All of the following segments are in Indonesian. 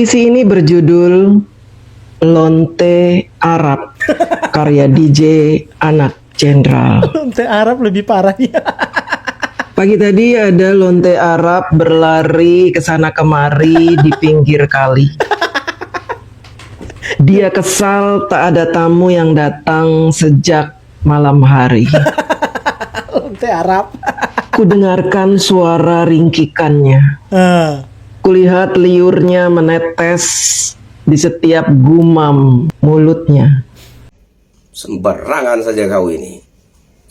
Puisi ini berjudul Lonte Arab, karya DJ Anak Jenderal. Lonte Arab lebih parah ya. Pagi tadi ada lonte Arab berlari ke sana kemari di pinggir kali. Dia kesal tak ada tamu yang datang sejak malam hari. Lonte Arab. Kudengarkan suara ringkikannya. Kulihat liurnya menetes di setiap gumam mulutnya. Sembarangan saja kau ini.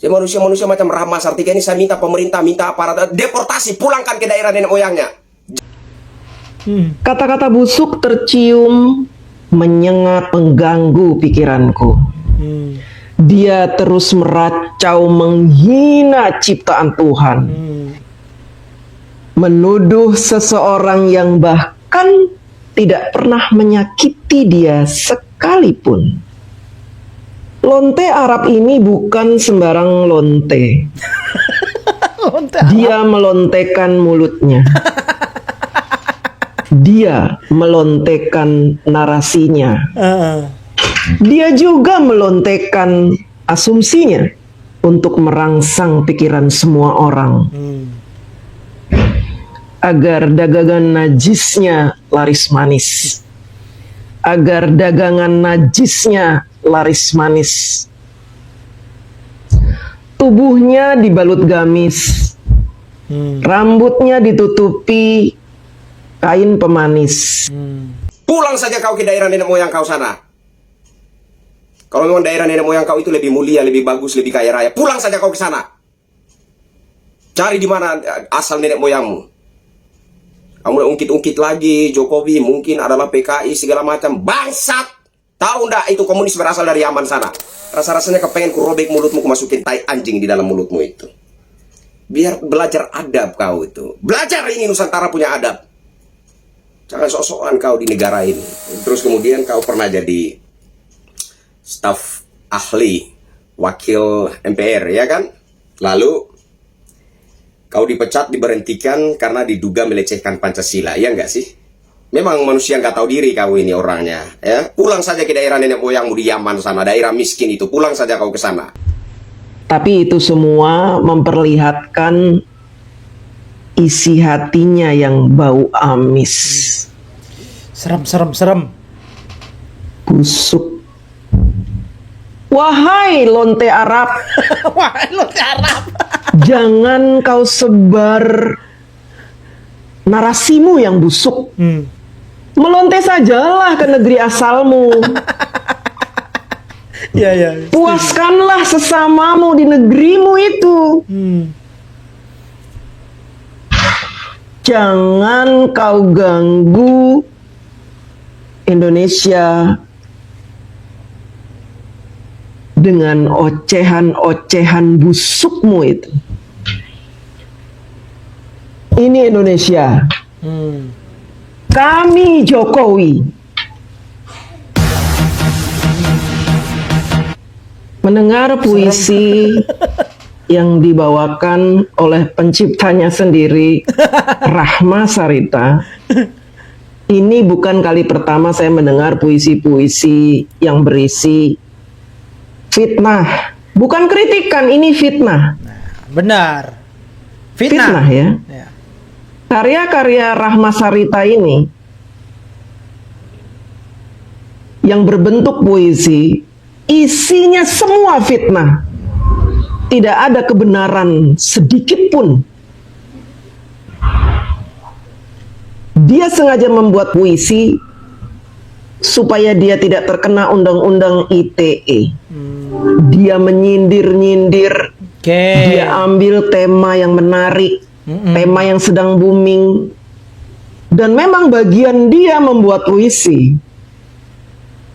Si manusia-manusia macam Rahma Sartika ini saya minta pemerintah, minta aparat deportasi, pulangkan ke daerah nenek moyangnya. Kata-kata busuk tercium menyengat mengganggu pikiranku. Dia terus meracau menghina ciptaan Tuhan. Menuduh seseorang yang bahkan tidak pernah menyakiti dia sekalipun. Lonte Arab ini bukan sembarang lonte. Dia melontekan mulutnya. Dia melontekan narasinya. Dia juga melontekan asumsinya untuk merangsang pikiran semua orang. Agar dagangan najisnya laris manis. Agar dagangan najisnya laris manis. Tubuhnya dibalut gamis. Rambutnya ditutupi kain pemanis. Pulang saja kau ke daerah nenek moyang kau sana. Kalau memang daerah nenek moyang kau itu lebih mulia, lebih bagus, lebih kaya raya, pulang saja kau ke sana. Cari di mana asal nenek moyangmu. Kamu ungkit-ungkit lagi, Jokowi mungkin adalah PKI segala macam. Bangsat! Tahu ndak itu komunis berasal dari Yaman sana. Rasa-rasanya kepengen ku robek mulutmu, ku masukin tai anjing di dalam mulutmu itu. Biar belajar adab kau itu. Belajar ini Nusantara punya adab. Jangan sok-sokan kau di negara ini. Terus kemudian kau pernah jadi staf ahli wakil MPR, ya kan? Lalu kau dipecat, diberhentikan karena diduga melecehkan Pancasila, ya enggak sih? Memang manusia nggak tahu diri kau ini orangnya, ya. Pulang saja ke daerah nenek moyangmu di Yaman sana, daerah miskin itu. Pulang saja kau ke sana. Tapi itu semua memperlihatkan isi hatinya yang bau amis. Serem. Busuk. Wahai lonte Arab. Wahai lonte Arab. Jangan kau sebar narasimu yang busuk. Melonte sajalah ke negeri asalmu. Ya. Puaskanlah sesamamu di negerimu itu. Jangan kau ganggu Indonesia dengan ocehan-ocehan busukmu itu. Ini Indonesia. Kami Jokowi. Mendengar puisi yang dibawakan oleh penciptanya sendiri, Rahma Sarita. Ini bukan kali pertama saya mendengar puisi-puisi yang berisi fitnah. Bukan kritikan, ini fitnah. Benar. Fitnah ya. Karya-karya Rahma Sarita ini yang berbentuk puisi, isinya semua fitnah. Tidak ada kebenaran sedikit pun. Dia sengaja membuat puisi supaya dia tidak terkena undang-undang ITE. Dia menyindir-nyindir. Dia ambil tema yang menarik, tema yang sedang booming. Dan memang bagian dia membuat puisi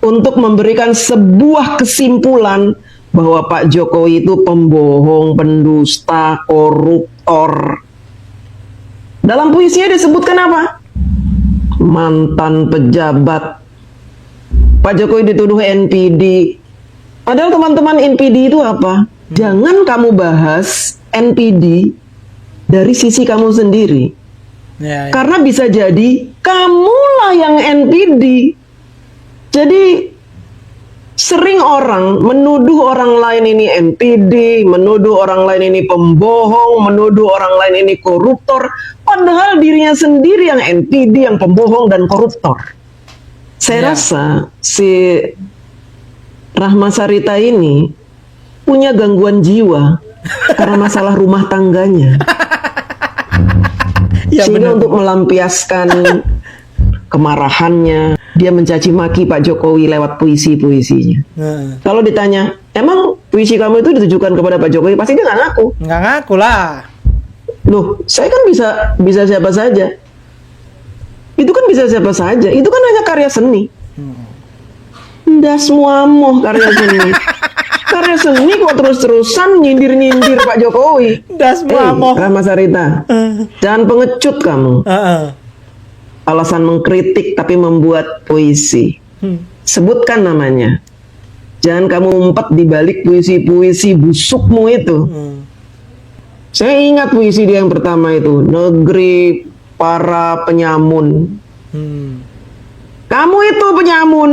untuk memberikan sebuah kesimpulan bahwa Pak Jokowi itu pembohong, pendusta, koruptor. Dalam puisinya disebutkan apa? Mantan pejabat. Pak Jokowi dituduh NPD. Padahal teman-teman NPD itu apa? Jangan kamu bahas NPD dari sisi kamu sendiri. Ya, ya. Karena bisa jadi kamulah yang NPD. Jadi sering orang menuduh orang lain ini NPD, menuduh orang lain ini pembohong, menuduh orang lain ini koruptor, padahal dirinya sendiri yang NPD, yang pembohong dan koruptor. Saya Ya. rasa si Rahma Sarita ini punya gangguan jiwa karena masalah rumah tangganya. Ya, Sehingga benar. untuk melampiaskan kemarahannya, dia mencaci maki Pak Jokowi lewat puisi-puisinya. Heeh. Kalau ditanya, emang puisi kamu itu ditujukan kepada Pak Jokowi? Pasti dia nggak ngaku. Nggak ngaku lah. Loh, saya kan bisa siapa saja. Itu kan bisa siapa saja. Itu kan hanya karya seni. Das muamoh karya seni. Karya seni kok terus-terusan nyindir-nyindir Pak Jokowi. Das muamoh. Rahma Sarita, jangan pengecut kamu. Heeh. Alasan mengkritik tapi membuat puisi. Sebutkan namanya. Jangan kamu umpet di balik puisi-puisi busukmu itu. Saya ingat puisi dia yang pertama itu, Negeri Para Penyamun. Kamu itu penyamun.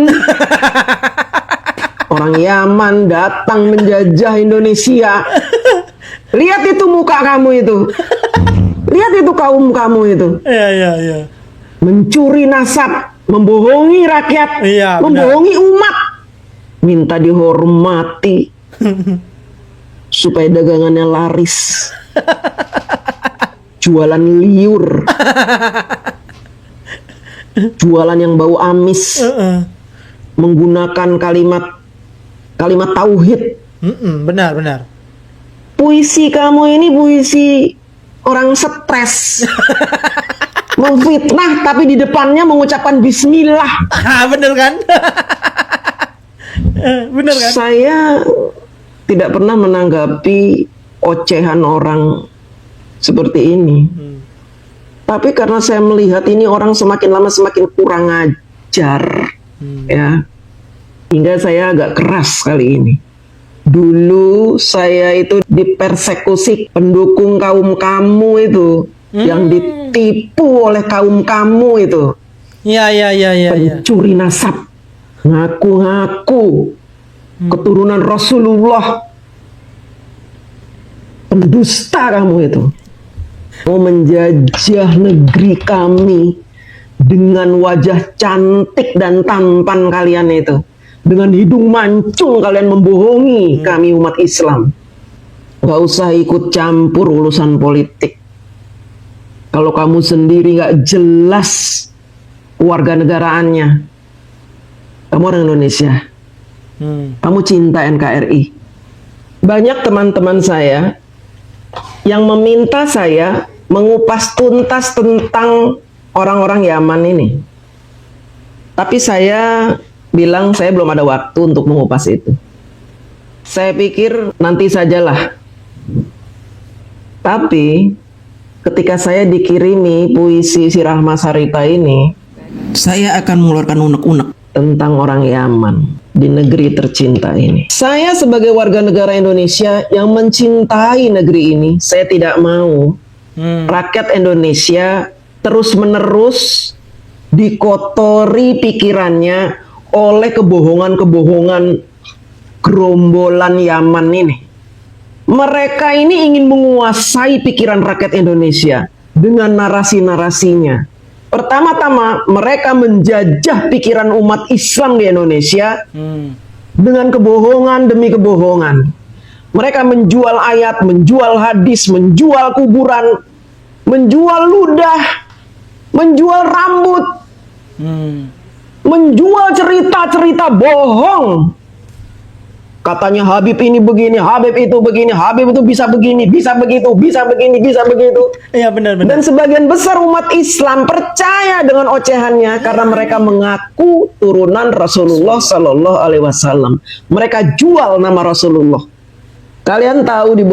Orang Yaman datang menjajah Indonesia. Lihat itu muka kamu itu. Lihat itu kaum kamu itu. Iya, iya, iya. Mencuri nasab, membohongi rakyat, Iya, benar. membohongi umat, minta dihormati supaya dagangannya laris, jualan liur, jualan yang bau amis, Heeh. menggunakan kalimat tauhid. Benar, benar. Puisi kamu ini puisi orang stres. Memfitnah tapi di depannya mengucapkan bismillah. Ah, bener kan? Bener kan? Saya tidak pernah menanggapi ocehan orang seperti ini. Tapi karena saya melihat ini orang semakin lama semakin kurang ajar, ya, hingga saya agak keras kali ini. Dulu saya itu dipersekusi pendukung kaum kamu itu, yang ditipu oleh kaum kamu itu, Iya, iya, iya, iya, iya. pencuri nasab, ngaku-ngaku keturunan Rasulullah, pendusta kamu itu, mau menjajah negeri kami dengan wajah cantik dan tampan kalian itu, dengan hidung mancung kalian membohongi kami umat Islam. Gak usah ikut campur urusan politik. Kalau kamu sendiri gak jelas warga negaraannya, kamu orang Indonesia, kamu cinta NKRI. Banyak teman-teman saya yang meminta saya mengupas tuntas tentang orang-orang Yaman ini. Tapi saya bilang saya belum ada waktu untuk mengupas itu. Saya pikir nanti sajalah. Tapi ketika saya dikirimi puisi si Rahma Sarita ini, saya akan mengeluarkan unek-unek tentang orang Yaman di negeri tercinta ini. Saya sebagai warga negara Indonesia yang mencintai negeri ini, saya tidak mau rakyat Indonesia terus-menerus dikotori pikirannya oleh kebohongan-kebohongan gerombolan Yaman ini. Mereka ini ingin menguasai pikiran rakyat Indonesia dengan narasi-narasinya. Pertama-tama, mereka menjajah pikiran umat Islam di Indonesia dengan kebohongan demi kebohongan. Mereka menjual ayat, menjual hadis, menjual kuburan, menjual ludah, menjual rambut, menjual cerita-cerita bohong. Katanya Habib ini begini, Habib itu begini, Habib itu bisa begini, bisa begitu, bisa begini, bisa begitu. Iya, benar, benar. Dan sebagian besar umat Islam percaya dengan ocehannya karena mereka mengaku turunan Rasulullah Sallallahu Alaihi Wasallam. Mereka jual nama Rasulullah. Kalian tahu di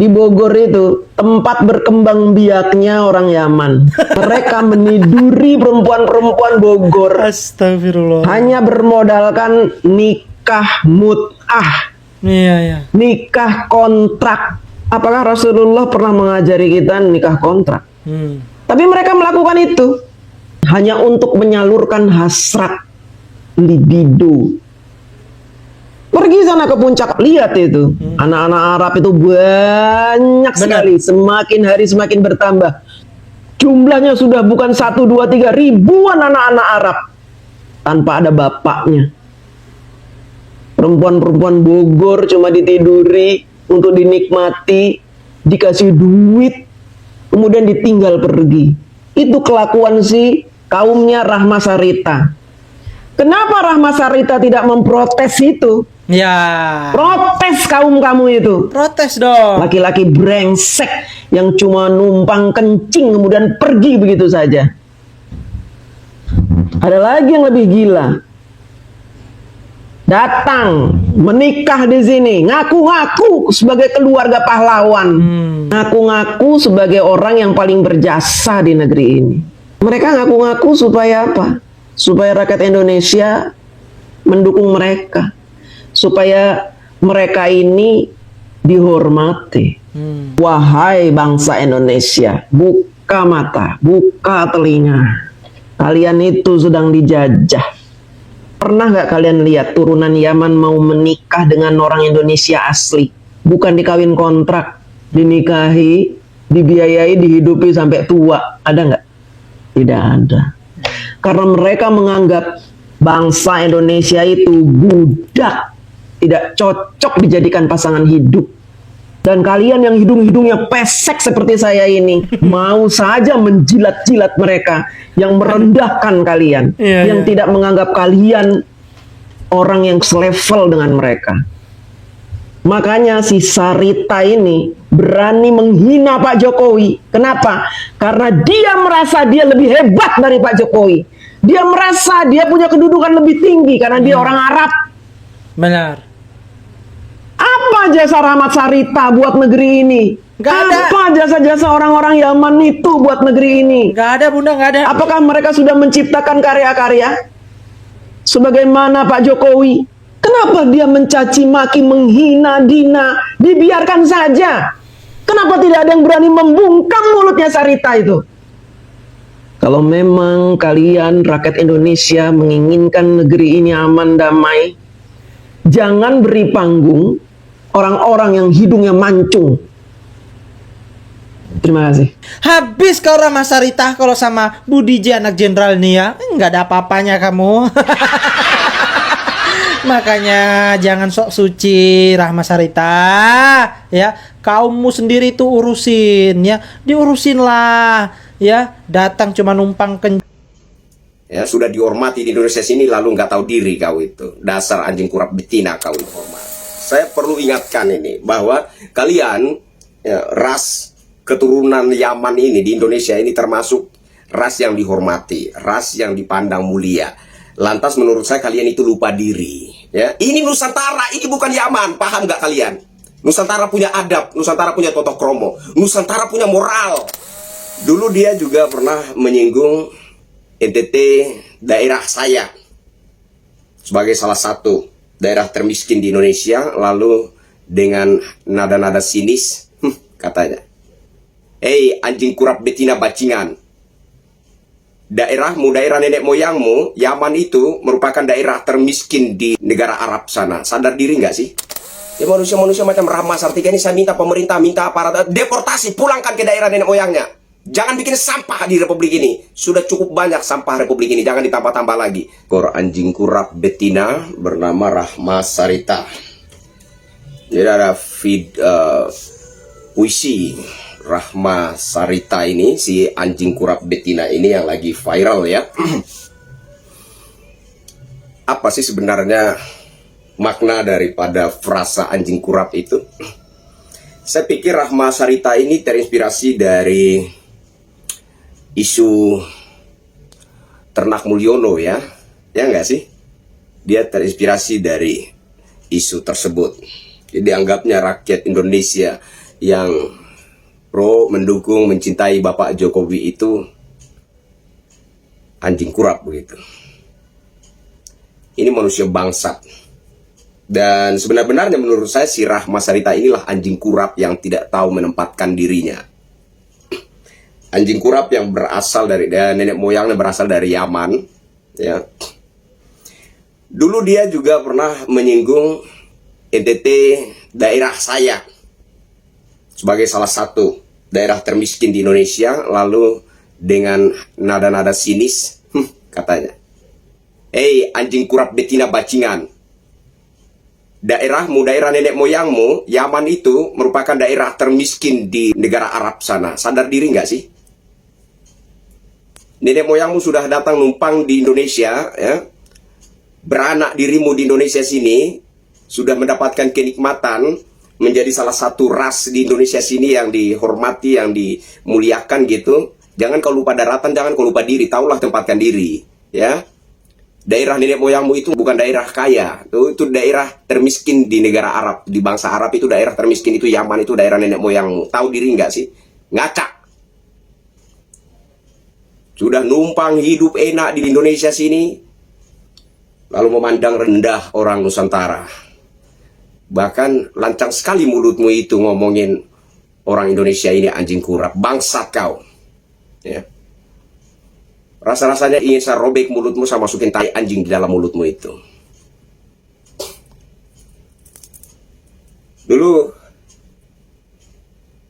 Bogor itu tempat berkembang biaknya orang Yaman. Mereka meniduri perempuan-perempuan Bogor Astagfirullah. hanya bermodalkan nikah mut'ah, Iya, iya. nikah kontrak. Apakah Rasulullah pernah mengajari kita nikah kontrak? Tapi mereka melakukan itu hanya untuk menyalurkan hasrat libido. Pergi sana ke puncak, lihat itu. Anak-anak Arab itu banyak sekali. Semakin hari semakin bertambah. Jumlahnya sudah bukan 1, 2, 3 ribuan anak-anak Arab. Tanpa ada bapaknya. Perempuan-perempuan Bogor cuma ditiduri untuk dinikmati, dikasih duit, kemudian ditinggal pergi. Itu kelakuan si kaumnya Rahma Sarita. Kenapa Rahma Sarita tidak memprotes itu? Ya. Protes kaum kamu itu. Protes dong. Laki-laki brengsek yang cuma numpang kencing kemudian pergi begitu saja. Ada lagi yang lebih gila. Datang menikah di sini, ngaku-ngaku sebagai keluarga pahlawan, ngaku-ngaku sebagai orang yang paling berjasa di negeri ini. Mereka ngaku-ngaku supaya apa? Supaya rakyat Indonesia mendukung mereka, supaya mereka ini dihormati. Wahai bangsa Indonesia, buka mata, buka telinga. Kalian itu sedang dijajah. Pernah nggak kalian lihat turunan Yaman mau menikah dengan orang Indonesia asli? Bukan dikawin kontrak, dinikahi, dibiayai, dihidupi sampai tua. Ada nggak? Tidak ada. Karena mereka menganggap bangsa Indonesia itu budak, tidak cocok dijadikan pasangan hidup. Dan kalian yang hidung-hidungnya pesek seperti saya ini, mau saja menjilat-jilat mereka, yang merendahkan kalian, yang tidak menganggap kalian orang yang selevel dengan mereka. Makanya si Sarita ini berani menghina Pak Jokowi. Kenapa? Karena dia merasa dia lebih hebat dari Pak Jokowi. Dia merasa dia punya kedudukan lebih tinggi karena dia orang Arab. Benar. Apa jasa Rahmat Sarita buat negeri ini? Gak ada. Apa jasa-jasa orang-orang Yaman itu buat negeri ini? Gak ada, Bunda, gak ada. Apakah mereka sudah menciptakan karya-karya? Sebagaimana Pak Jokowi. Kenapa dia mencaci maki, menghina, dina? Dibiarkan saja. Kenapa tidak ada yang berani membungkam mulutnya Sarita itu? Kalau memang kalian rakyat Indonesia menginginkan negeri ini aman, damai, jangan beri panggung orang-orang yang hidungnya mancung. Terima kasih. Habis kau Rahma Sarita kalau sama Budi J anak jenderal nih ya. Nggak ada apa-apanya kamu. Makanya jangan sok suci Rahma Sarita. Ya, kaummu sendiri tuh urusin ya. Diurusin lah ya. Datang cuma numpang Ya, sudah dihormati di Indonesia sini lalu nggak tahu diri kau itu. Dasar anjing kurap betina kau itu. Saya perlu ingatkan ini bahwa kalian ya, ras keturunan Yaman ini di Indonesia ini termasuk ras yang dihormati, ras yang dipandang mulia. Lantas menurut saya kalian itu lupa diri. Ya, ini Nusantara, ini bukan Yaman, paham nggak kalian? Nusantara punya adab, Nusantara punya totok kromo, Nusantara punya moral. Dulu dia juga pernah menyinggung NTT daerah saya sebagai salah satu daerah termiskin di Indonesia, lalu dengan nada-nada sinis katanya, "Hei anjing kurap betina bajingan, daerahmu, daerah nenek moyangmu, Yaman itu merupakan daerah termiskin di negara Arab sana. Sadar diri nggak sih?" Ya manusia-manusia macam Rahma Sarita ini saya minta pemerintah, minta aparat, deportasi, pulangkan ke daerah nenek moyangnya. Jangan bikin sampah di republik ini. Sudah cukup banyak sampah republik ini, jangan ditambah-tambah lagi. Kor anjing kurap betina bernama Rahma Sarita. Jadi ada puisi Rahma Sarita ini, si anjing kurap betina ini yang lagi viral ya. Apa sih sebenarnya makna daripada frasa anjing kurap itu? Saya pikir Rahma Sarita ini terinspirasi dari isu Ternak Mulyono ya nggak sih? Dia terinspirasi dari isu tersebut. Jadi anggapnya rakyat Indonesia yang pro, mendukung, mencintai Bapak Jokowi itu anjing kurap begitu. Ini manusia bangsat. Dan sebenarnya menurut saya si Rahma Sarita inilah anjing kurap yang tidak tahu menempatkan dirinya. anjing kurap yang berasal dari nenek moyangnya berasal dari Yaman, ya. Dulu dia juga pernah menyinggung NTT, daerah saya, sebagai salah satu daerah termiskin di Indonesia, lalu dengan nada-nada sinis, katanya, "Hei anjing kurap betina bajingan, daerahmu, daerah nenek moyangmu, Yaman itu merupakan daerah termiskin di negara Arab sana. Sadar diri nggak sih? Nenek moyangmu sudah datang numpang di Indonesia, ya. Beranak dirimu di Indonesia sini, sudah mendapatkan kenikmatan, menjadi salah satu ras di Indonesia sini yang dihormati, yang dimuliakan gitu. Jangan kau lupa daratan, jangan kau lupa diri, taulah tempatkan diri, ya. Daerah nenek moyangmu itu bukan daerah kaya, itu daerah termiskin di negara Arab, di bangsa Arab itu daerah termiskin, itu Yaman itu daerah nenek moyangmu. Tahu diri nggak sih? Ngacak. Sudah numpang hidup enak di Indonesia sini, lalu memandang rendah orang Nusantara. Bahkan lancang sekali mulutmu itu ngomongin orang Indonesia ini anjing kurap, bangsat kau. Ya. Rasa-rasanya ingin saya robek mulutmu, saya masukin tai anjing di dalam mulutmu itu. Dulu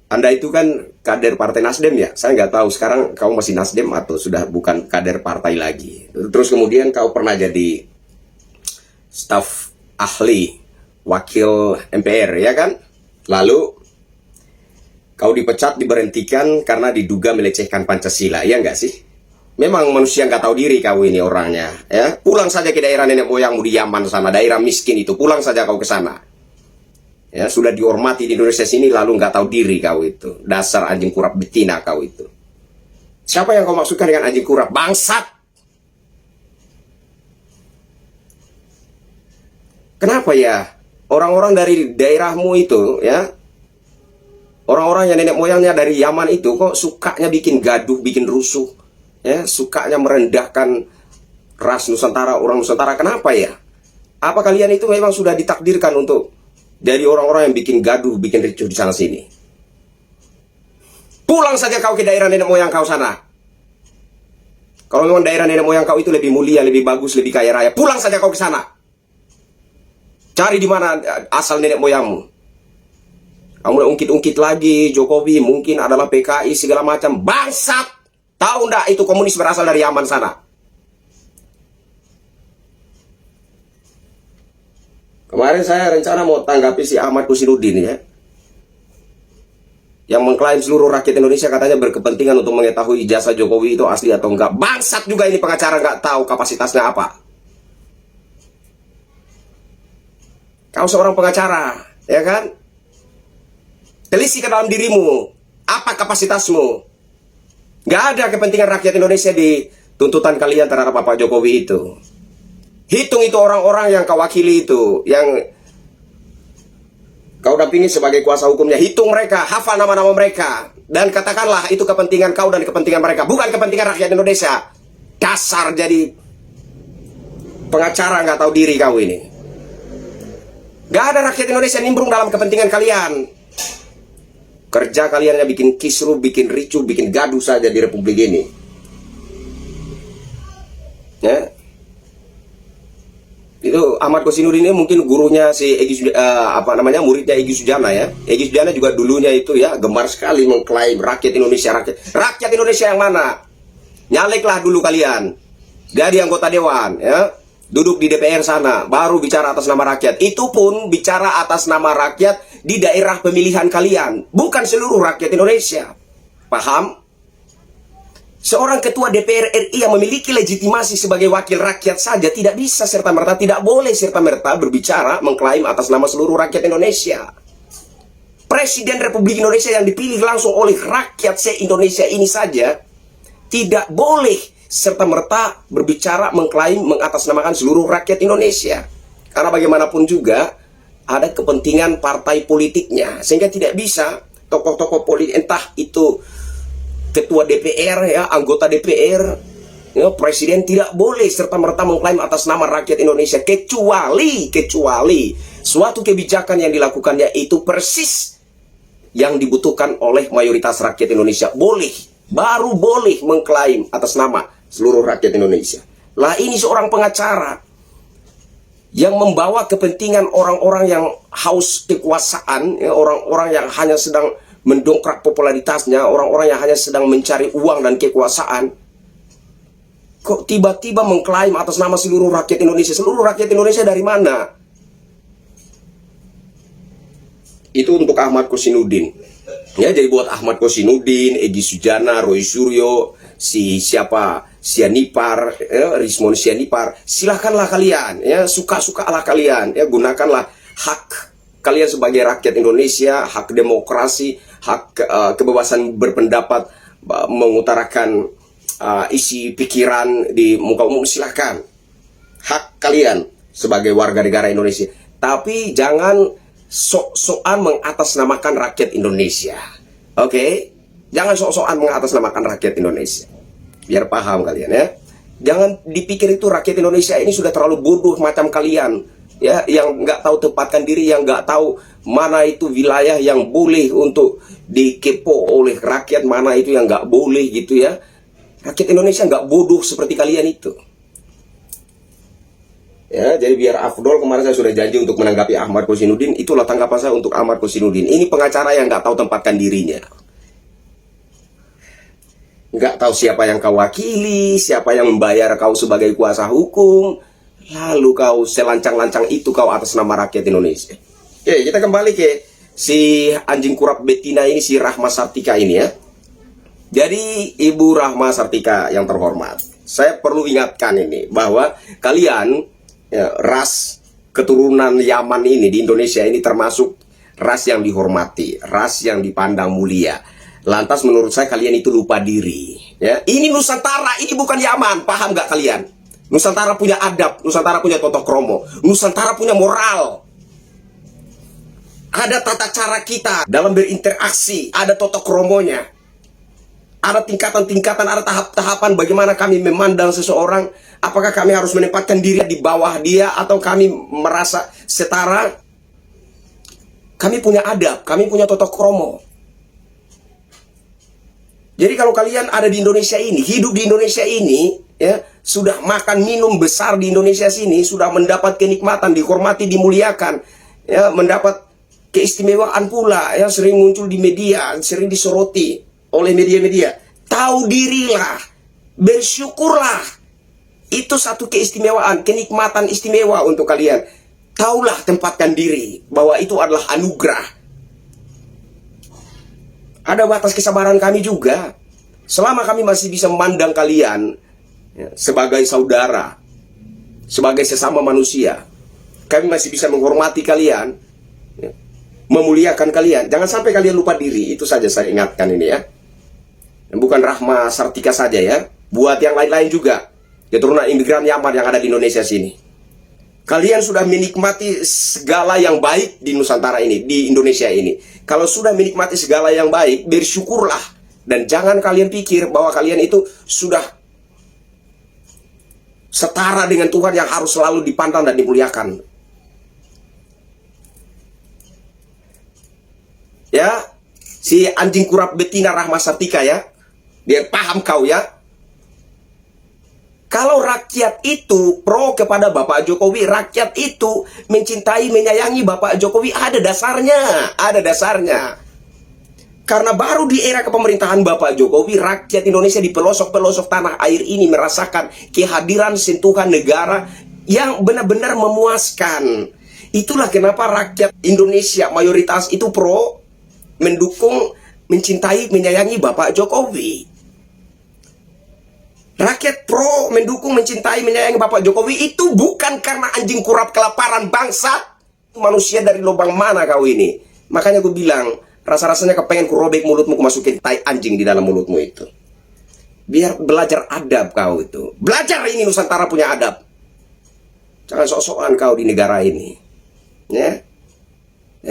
Anda itu kan kader Partai Nasdem ya? Saya nggak tahu sekarang kamu masih Nasdem atau sudah bukan kader partai lagi. Terus kemudian kau pernah jadi staf ahli wakil MPR, ya kan? Lalu kau dipecat, diberhentikan karena diduga melecehkan Pancasila, ya nggak sih? Memang manusia nggak tahu diri kau ini orangnya, ya. Pulang saja ke daerah nenek moyangmu di Yaman sana, daerah miskin itu. Pulang saja kau ke sana. Ya, sudah dihormati di Indonesia sini, lalu nggak tahu diri kau itu. Dasar anjing kurap betina kau itu. Siapa yang kau maksudkan dengan anjing kurap? Bangsat! Kenapa ya orang-orang dari daerahmu itu, ya, orang-orang yang nenek moyangnya dari Yaman itu kok sukanya bikin gaduh, bikin rusuh, ya, sukanya merendahkan ras Nusantara, orang Nusantara? Kenapa ya? Apa kalian itu memang sudah ditakdirkan untuk dari orang-orang yang bikin gaduh, bikin ricuh di sana sini? Pulang saja kau ke daerah nenek moyang kau sana. Kalau memang daerah nenek moyang kau itu lebih mulia, lebih bagus, lebih kaya raya, pulang saja kau ke sana. Cari di mana asal nenek moyangmu. Kamu ungkit-ungkit lagi Jokowi mungkin adalah PKI segala macam. Bangsat! Tahu ndak itu komunis berasal dari Yaman sana? Kemarin saya rencana mau tanggapi si Ahmad Kusinudin, ya, yang mengklaim seluruh rakyat Indonesia katanya berkepentingan untuk mengetahui ijazah Jokowi itu asli atau enggak. Bangsat juga ini pengacara, nggak tahu kapasitasnya apa. Kau seorang pengacara, ya kan? Telisik ke dalam dirimu, apa kapasitasmu? Nggak ada kepentingan rakyat Indonesia di tuntutan kalian terhadap Bapak Jokowi itu. Hitung itu orang-orang yang kau wakili itu, yang kau dampingi sebagai kuasa hukumnya. Hitung mereka, hafal nama-nama mereka, dan katakanlah itu kepentingan kau dan kepentingan mereka, bukan kepentingan rakyat Indonesia. Dasar jadi pengacara nggak tahu diri kau ini. Nggak ada rakyat Indonesia nimbrung dalam kepentingan kalian. Kerja kalian yang bikin kisruh, bikin ricuh, bikin gaduh saja di Republik ini. Ya. Itu Ahmad Kusinudin ini mungkin gurunya si muridnya Egy Sujana, ya. Egy Sujana juga dulunya itu, ya, gemar sekali mengklaim rakyat Indonesia, rakyat Indonesia yang mana? Nyaleklah dulu kalian. Jadi anggota dewan, ya. Duduk di DPR sana, baru bicara atas nama rakyat. Itu pun bicara atas nama rakyat di daerah pemilihan kalian, bukan seluruh rakyat Indonesia. Paham? Seorang ketua DPR RI yang memiliki legitimasi sebagai wakil rakyat saja tidak bisa serta-merta, tidak boleh serta-merta berbicara, mengklaim atas nama seluruh rakyat Indonesia. Presiden Republik Indonesia yang dipilih langsung oleh rakyat se-Indonesia ini saja tidak boleh serta-merta berbicara, mengklaim, mengatasnamakan seluruh rakyat Indonesia. Karena bagaimanapun juga ada kepentingan partai politiknya, sehingga tidak bisa tokoh-tokoh politik, entah itu ketua DPR, ya, anggota DPR, ya, presiden, tidak boleh serta-merta mengklaim atas nama rakyat Indonesia, kecuali suatu kebijakan yang dilakukannya itu persis yang dibutuhkan oleh mayoritas rakyat Indonesia. Boleh baru boleh mengklaim atas nama seluruh rakyat Indonesia. Lah ini seorang pengacara yang membawa kepentingan orang-orang yang haus kekuasaan, ya, orang-orang yang hanya sedang mendongkrak popularitasnya, orang-orang yang hanya sedang mencari uang dan kekuasaan. Kok tiba-tiba mengklaim atas nama seluruh rakyat Indonesia? Seluruh rakyat Indonesia dari mana? Itu untuk Ahmad Kosinudin. Ya, jadi buat Ahmad Kosinudin, Egy Sujana, Roy Suryo, Sianipar, ya, Rismon Sianipar, silahkanlah kalian, ya, suka-sukalah kalian, ya, gunakanlah hak kalian sebagai rakyat Indonesia, hak demokrasi, hak kebebasan berpendapat, mengutarakan isi pikiran di muka umum, silahkan. Hak kalian sebagai warga negara Indonesia. Tapi jangan sok-sokan mengatasnamakan rakyat Indonesia. Oke? Jangan sok-sokan mengatasnamakan rakyat Indonesia. Biar paham kalian, ya. Jangan dipikir itu rakyat Indonesia ini sudah terlalu bodoh macam kalian, ya, yang nggak tahu tempatkan diri, yang nggak tahu mana itu wilayah yang boleh untuk dikepo oleh rakyat, mana itu yang nggak boleh gitu, ya. Rakyat Indonesia nggak bodoh seperti kalian itu. Ya, jadi biar afdol, kemarin saya sudah janji untuk menanggapi Ahmad Kosinudin. Itulah tanggapan saya untuk Ahmad Kosinudin. Ini pengacara yang nggak tahu tempatkan dirinya. Nggak tahu siapa yang kau wakili, siapa yang membayar kau sebagai kuasa hukum. Lalu kau selancang-lancang itu kau atas nama rakyat Indonesia. Oke, kita kembali ke si anjing kurap betina ini, si Rahma Sartika ini, ya. Jadi Ibu Rahma Sartika yang terhormat, saya perlu ingatkan ini bahwa kalian, ya, ras keturunan Yaman ini di Indonesia ini termasuk ras yang dihormati, ras yang dipandang mulia. Lantas menurut saya kalian itu lupa diri, ya. Ini Nusantara, ini bukan Yaman, paham nggak kalian? Nusantara punya adab, Nusantara punya tata krama, Nusantara punya moral. Ada tata cara kita dalam berinteraksi, ada tata kromonya. Ada tingkatan-tingkatan, ada tahap-tahapan bagaimana kami memandang seseorang. Apakah kami harus menempatkan diri di bawah dia atau kami merasa setara? Kami punya adab, kami punya tata krama. Jadi kalau kalian ada di Indonesia ini, hidup di Indonesia ini, ya, sudah makan minum besar di Indonesia sini, sudah mendapat kenikmatan, dihormati, dimuliakan, ya, mendapat keistimewaan pula, yang sering muncul di media, sering disoroti oleh media-media. Tahu dirilah, bersyukurlah. Itu satu keistimewaan, kenikmatan istimewa untuk kalian. Taulah tempatkan diri bahwa itu adalah anugerah. Ada batas kesabaran kami juga. Selama kami masih bisa memandang kalian, ya, sebagai saudara, sebagai sesama manusia, kami masih bisa menghormati kalian, ya, memuliakan kalian. Jangan sampai kalian lupa diri. Itu saja saya ingatkan ini, ya. Dan bukan Rahma Sartika saja, ya, buat yang lain-lain juga, keturunan imigran Yaman yang ada di Indonesia sini. Kalian sudah menikmati segala yang baik di Nusantara ini, di Indonesia ini. Kalau sudah menikmati segala yang baik, bersyukurlah. Dan jangan kalian pikir bahwa kalian itu sudah setara dengan Tuhan yang harus selalu dipandang dan dimuliakan. Ya, si anjing kurap betina Rahma Sartika, ya. Biar paham kau, ya. Kalau rakyat itu pro kepada Bapak Jokowi, rakyat itu mencintai, menyayangi Bapak Jokowi, ada dasarnya, ada dasarnya. Karena baru di era kepemerintahan Bapak Jokowi, rakyat Indonesia di pelosok-pelosok tanah air ini merasakan kehadiran sentuhan negara yang benar-benar memuaskan. Itulah kenapa rakyat Indonesia mayoritas itu pro, mendukung, mencintai, menyayangi Bapak Jokowi. Rakyat pro, mendukung, mencintai, menyayangi Bapak Jokowi itu bukan karena anjing kurap kelaparan bangsa. Manusia dari lubang mana kau ini? Makanya gue bilang, rasa-rasanya kepengen ku robek mulutmu, ku masukin tai anjing di dalam mulutmu itu. Biar belajar adab kau itu. Belajar ini, Nusantara punya adab. Jangan sok-sokan kau di negara ini, ya.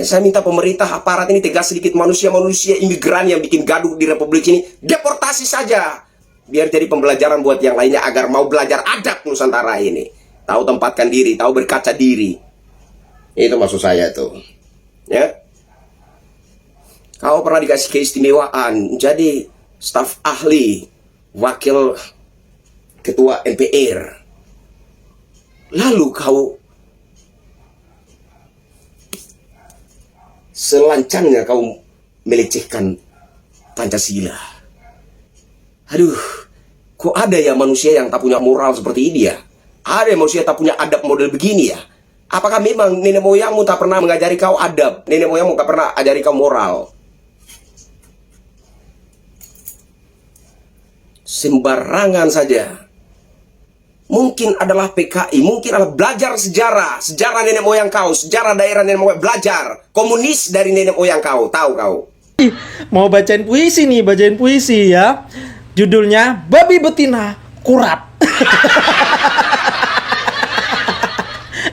Saya minta pemerintah, aparat ini tegas sedikit. Manusia-manusia imigran yang bikin gaduh di Republik ini, deportasi saja. Biar jadi pembelajaran buat yang lainnya agar mau belajar adab Nusantara ini. Tahu tempatkan diri, tahu berkaca diri. Itu maksud saya tuh, ya. Kau pernah dikasih keistimewaan, jadi staf ahli, wakil ketua MPR. Lalu kau selancarnya kau melecehkan Pancasila. Aduh, kok ada ya manusia yang tak punya moral seperti ini ya? Ada manusia tak punya adab model begini ya? Apakah memang nenek moyangmu tak pernah mengajari kau adab? Nenek moyangmu tak pernah ajari kau moral? Sembarangan saja. Mungkin adalah PKI, mungkin adalah belajar sejarah nenek moyang kau, sejarah daerah nenek moyang, belajar komunis dari nenek moyang kau, tahu kau. Mau bacain puisi nih, bacain puisi ya. Judulnya Babi Betina Kurap.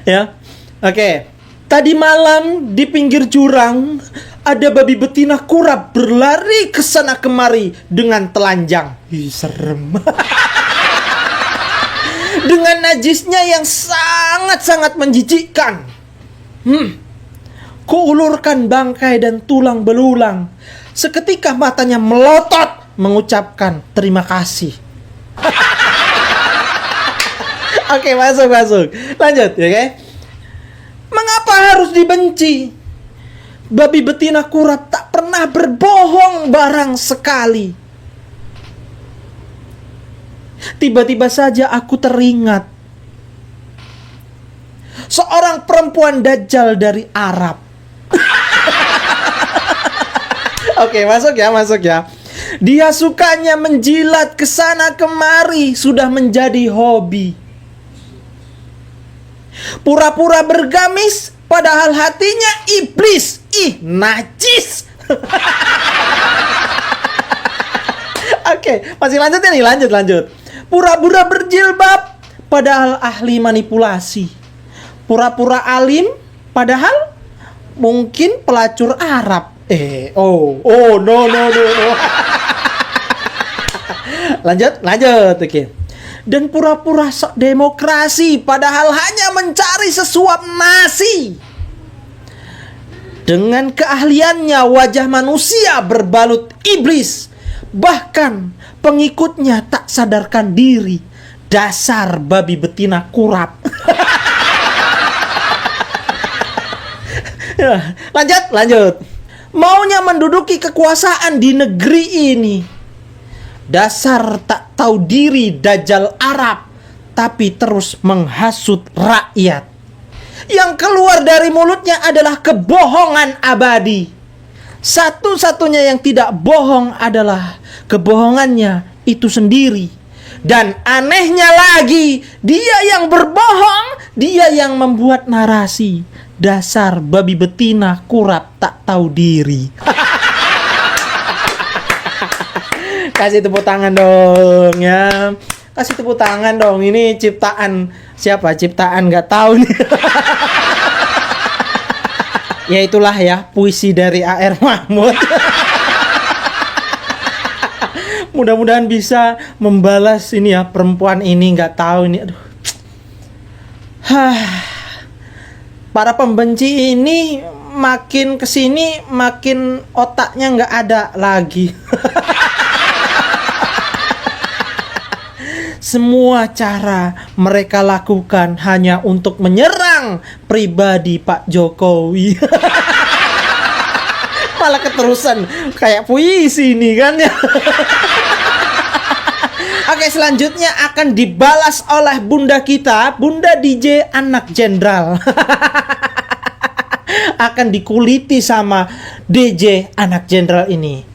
Ya. Oke. Tadi malam di pinggir jurang ada babi betina kurap berlari ke sana kemari dengan telanjang. Ih, serem. Dengan najisnya yang sangat-sangat menjijikkan. Kuulurkan bangkai dan tulang belulang. Seketika matanya melotot mengucapkan terima kasih. Oke, masuk. Lanjut, oke. Mengapa harus dibenci? Babi betina kurap tak pernah berbohong barang sekali. Tiba-tiba saja aku teringat seorang perempuan dajjal dari Arab. Oke, masuk ya. Dia sukanya menjilat kesana kemari, sudah menjadi hobi. Pura-pura bergamis, padahal hatinya iblis. Ih, najis. Oke, masih lanjut ya nih, lanjut. Pura-pura berjilbab, padahal ahli manipulasi. Pura-pura alim, padahal mungkin pelacur Arab. No. Lanjut, oke. Dan pura-pura sok demokrasi, padahal hanya mencari sesuap nasi. Dengan keahliannya wajah manusia berbalut iblis. Bahkan pengikutnya tak sadarkan diri. Dasar babi betina kurap. Lanjut. Maunya menduduki kekuasaan di negeri ini. Dasar tak tahu diri dajjal Arab, tapi terus menghasut rakyat. Yang keluar dari mulutnya adalah kebohongan abadi. Satu-satunya yang tidak bohong adalah kebohongannya itu sendiri. Dan anehnya lagi, dia yang berbohong, dia yang membuat narasi. Dasar babi betina kurap tak tahu diri. Kasih tepuk tangan dong ya. Kasih tepuk tangan dong. Ini ciptaan siapa? Ciptaan nggak tahu nih. Ya itulah ya, puisi dari A.R. Mahmud. Mudah-mudahan bisa membalas ini ya, perempuan ini nggak tahu ini. Aduh. Para pembenci ini makin kesini makin otaknya nggak ada lagi. Semua cara mereka lakukan hanya untuk menyerang pribadi Pak Jokowi. Malah keterusan kayak puisi ini kan ya. Oke, selanjutnya akan dibalas oleh bunda kita, Bunda DJ anak jenderal. Akan dikuliti sama DJ anak jenderal ini.